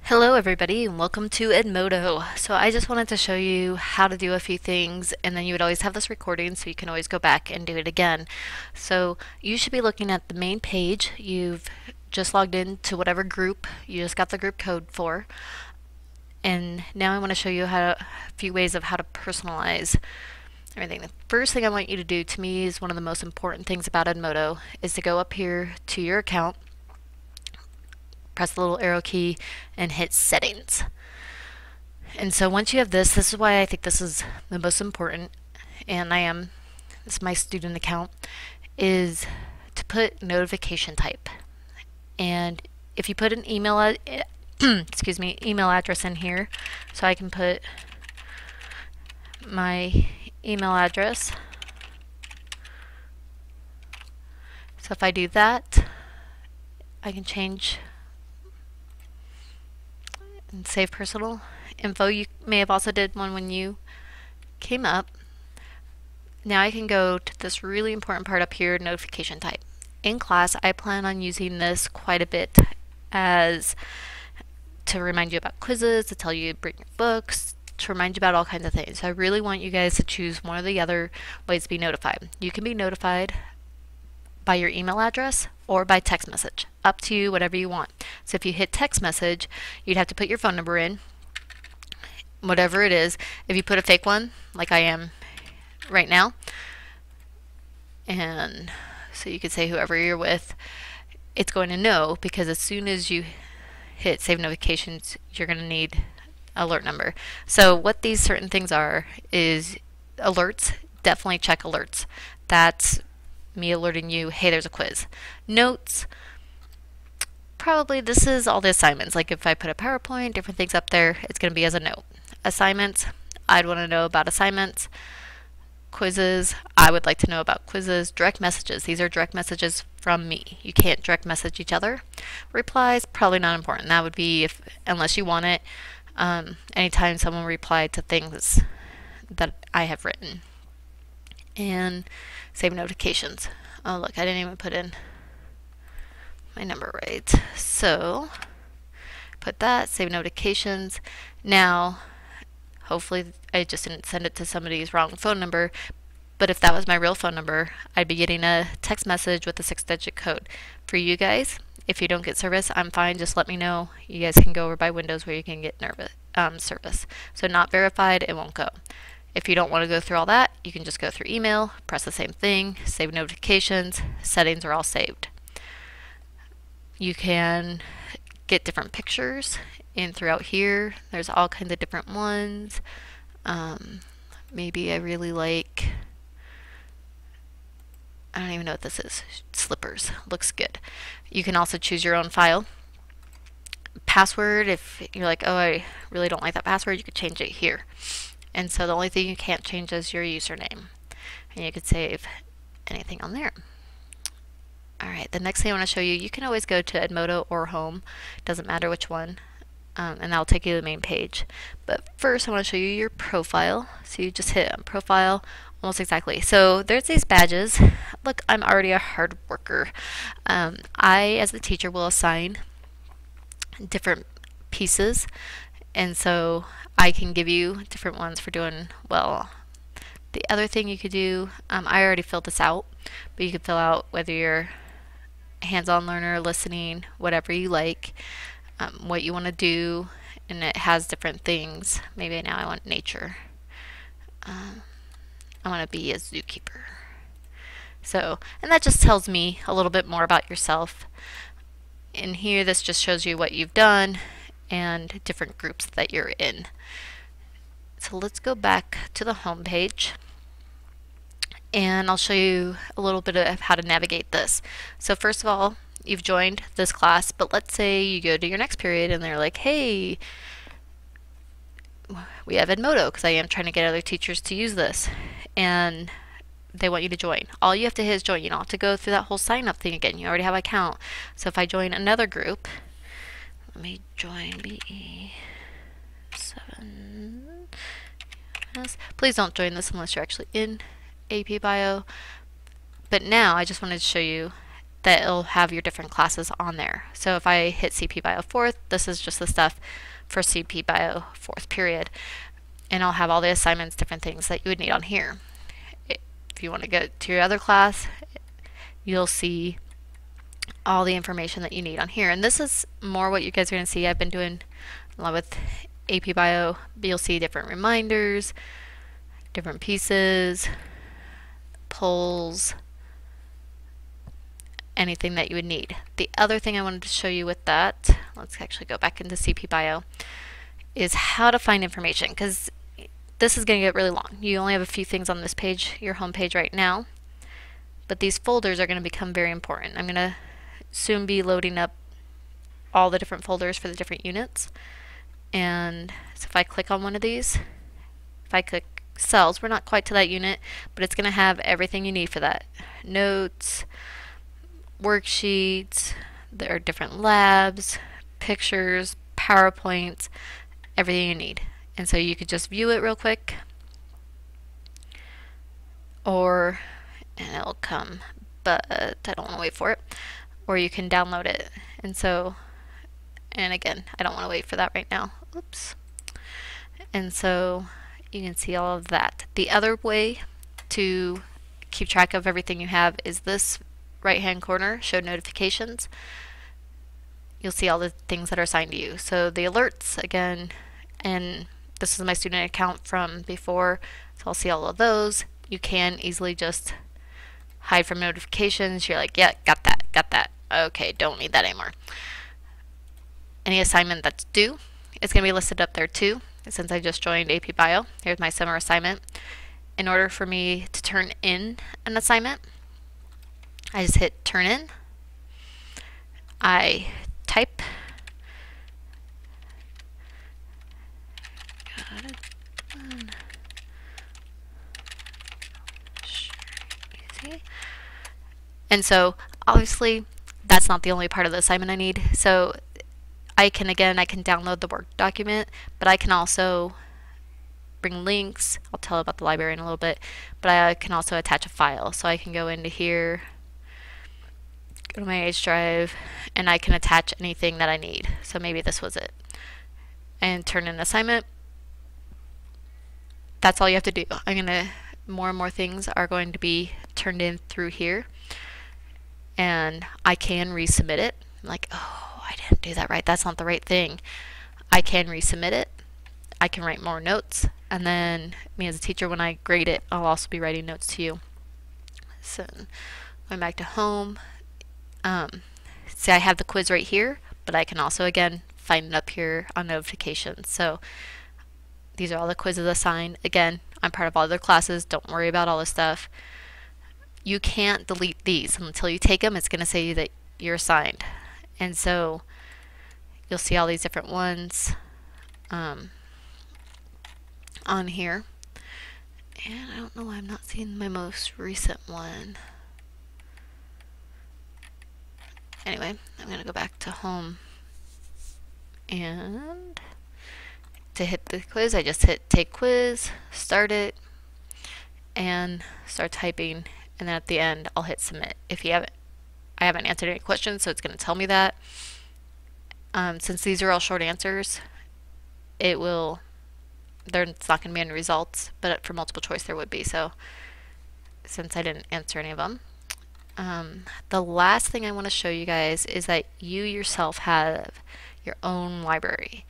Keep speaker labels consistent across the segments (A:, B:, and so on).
A: Hello everybody and welcome to Edmodo. So I just wanted to show you how to do a few things, and then you would always have this recording so you can always go back and do it again. So you should be looking at the main page. You've just logged into whatever group you just got the group code for. And now I want to show you a few ways of how to personalize everything. The first thing I want you to do, to me, is one of the most important things about Edmodo, is to go up here to your account, press the little arrow key, and hit settings. And so once you have this is why I think this is the most important, and this is my student account, is to put notification type. And if you put an email email address in here, so I can put my email address. So if I do that, I can change and save personal info. You may have also did one when you came up. Now I can go to this really important part up here, notification type. In class, I plan on using this quite a bit as to remind you about quizzes, to tell you to bring your books, to remind you about all kinds of things. So I really want you guys to choose one or the other ways to be notified. You can be notified by your email address or by text message. Up to you, whatever you want. So if you hit text message, you'd have to put your phone number in, whatever it is. If you put a fake one, like I am right now, and so you could say whoever you're with, it's going to know, because as soon as you hit save notifications, you're going to need alert number. So what these certain things are is alerts. Definitely check alerts. That's me alerting you, hey, there's a quiz. Notes, probably this is all the assignments. Like if I put a PowerPoint, different things up there, it's going to be as a note. Assignments, I'd want to know about assignments. Quizzes, I would like to know about quizzes. Direct messages, these are direct messages from me. You can't direct message each other. Replies, probably not important. That would be unless you want it. Anytime someone replied to things that I have written. And save notifications. Oh look, I didn't even put in my number right. So put that, save notifications. Now hopefully I just didn't send it to somebody's wrong phone number, but if that was my real phone number, I'd be getting a text message with a 6-digit code. For you guys, if you don't get service, I'm fine, just let me know. You guys can go over by Windows where you can get service. So not verified, it won't go. If you don't want to go through all that, you can just go through email, press the same thing, save notifications, settings are all saved. You can get different pictures in throughout here. There's all kinds of different ones. Maybe I really like, I don't even know what this is, slippers, looks good. You can also choose your own file. Password, if you're like, oh, I really don't like that password, you could change it here. And so the only thing you can't change is your username. And you could save anything on there. Alright, the next thing I want to show you, you can always go to Edmodo or Home, doesn't matter which one, and that'll take you to the main page. But first I want to show you your profile. So you just hit profile, almost exactly. So there's these badges. Look, I'm already a hard worker. I, as the teacher, will assign different pieces, and so I can give you different ones for doing well. The other thing you could do, I already filled this out, but you could fill out whether you're hands-on learner, listening, whatever you like, what you want to do, and it has different things. Maybe now I want nature. I want to be a zookeeper. So, and that just tells me a little bit more about yourself. In here, this just shows you what you've done and different groups that you're in. So let's go back to the home page, and I'll show you a little bit of how to navigate this. So first of all, you've joined this class, but let's say you go to your next period and they're like, hey, we have Edmodo, because I am trying to get other teachers to use this, and they want you to join. All you have to hit is join. You don't have to go through that whole sign up thing again. You already have an account. So if I join another group, let me join BE7. Yes. Please don't join this unless you're actually in AP Bio. But now I just wanted to show you that it'll have your different classes on there. So if I hit CP Bio 4th, this is just the stuff for CP Bio 4th period. And I'll have all the assignments, different things that you would need on here. If you want to go to your other class, you'll see all the information that you need on here. And this is more what you guys are going to see. I've been doing a lot with AP Bio, but you'll see different reminders, different pieces, polls, anything that you would need. The other thing I wanted to show you with that, let's actually go back into CP Bio, is how to find information, because this is going to get really long. You only have a few things on this page, your home page right now, but these folders are going to become very important. I'm going to soon be loading up all the different folders for the different units. And so if I click on one of these, if I click cells, we're not quite to that unit, but it's going to have everything you need for that. Notes, worksheets, there are different labs, pictures, PowerPoints, everything you need. And so you could just view it real quick, and it'll come, but I don't want to wait for it. Or you can download it. And so, and again, I don't want to wait for that right now. Oops. And so you can see all of that. The other way to keep track of everything you have is this right-hand corner, show notifications. You'll see all the things that are assigned to you. So the alerts, again, and this is my student account from before, so I'll see all of those. You can easily just hide from notifications. You're like, yeah, got that, got that. Okay, don't need that anymore. Any assignment that's due is going to be listed up there too. Since I just joined AP Bio, here's my summer assignment. In order for me to turn in an assignment, I just hit turn in. I type. Got it. Easy. And so obviously that's not the only part of the assignment I need. So I can download the Word document, but I can also bring links. I'll tell about the library in a little bit, but I can also attach a file. So I can go into here, go to my H drive, and I can attach anything that I need. So maybe this was it. And turn in an assignment. That's all you have to do. More and more things are going to be turned in through here. And I can resubmit it. I'm like, oh, I didn't do that right. That's not the right thing. I can resubmit it. I can write more notes. And then me as a teacher, when I grade it, I'll also be writing notes to you. So going back to home. See, I have the quiz right here, but I can also, again, find it up here on notifications. So these are all the quizzes assigned. Again, I'm part of all other classes. Don't worry about all this stuff. You can't delete these until you take them. It's going to say that you're assigned. And so you'll see all these different ones on here. And I don't know why I'm not seeing my most recent one. Anyway, I'm going to go back to home. And to hit the quiz, I just hit take quiz, start it, and start typing. And then at the end, I'll hit submit. If you haven't, I haven't answered any questions, so it's going to tell me that. Since these are all short answers, it's not going to be any results, but for multiple choice there would be. So since I didn't answer any of them, the last thing I want to show you guys is that you yourself have your own library.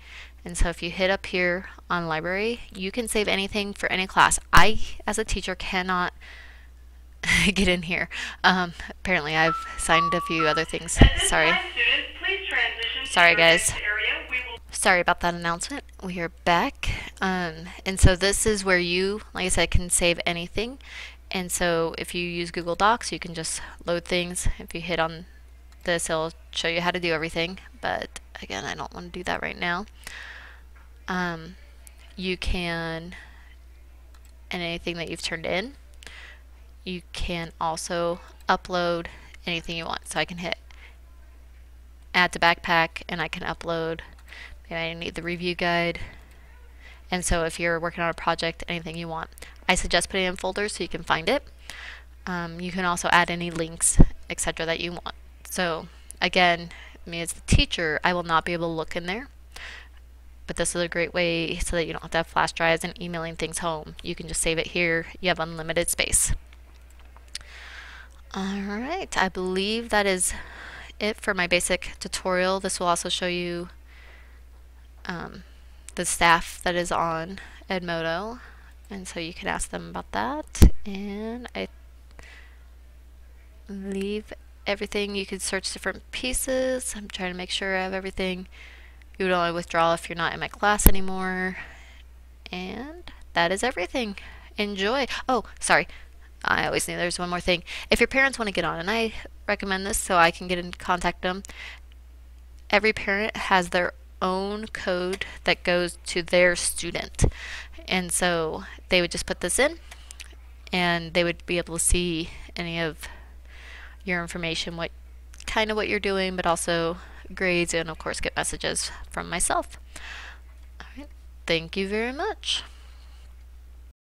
A: And so if you hit up here on library, you can save anything for any class. I, as a teacher, cannot get in here. Apparently I've signed a few other things. Sorry. Sorry guys. Sorry about that announcement. We are back. And so this is where you, like I said, can save anything. And so if you use Google Docs, you can just load things. If you hit on this, it'll show you how to do everything. But again, I don't want to do that right now. You can, and anything that you've turned in, you can also upload anything you want. So I can hit add to backpack and I can upload. Maybe I need the review guide. And so if you're working on a project, anything you want, I suggest putting it in folders so you can find it. You can also add any links, etc. that you want. So again, me as the teacher, I will not be able to look in there. But this is a great way so that you don't have to have flash drives and emailing things home. You can just save it here. You have unlimited space. Alright, I believe that is it for my basic tutorial. This will also show you the staff that is on Edmodo, and so you can ask them about that. And I leave everything. You can search different pieces. I'm trying to make sure I have everything. You would only withdraw if you're not in my class anymore. And that is everything. Enjoy. Oh, sorry. I always knew there's one more thing. If your parents want to get on, and I recommend this so I can get in contact them, every parent has their own code that goes to their student. And so they would just put this in and they would be able to see any of your information, what you're doing, but also grades, and of course get messages from myself. All right. Thank you very much.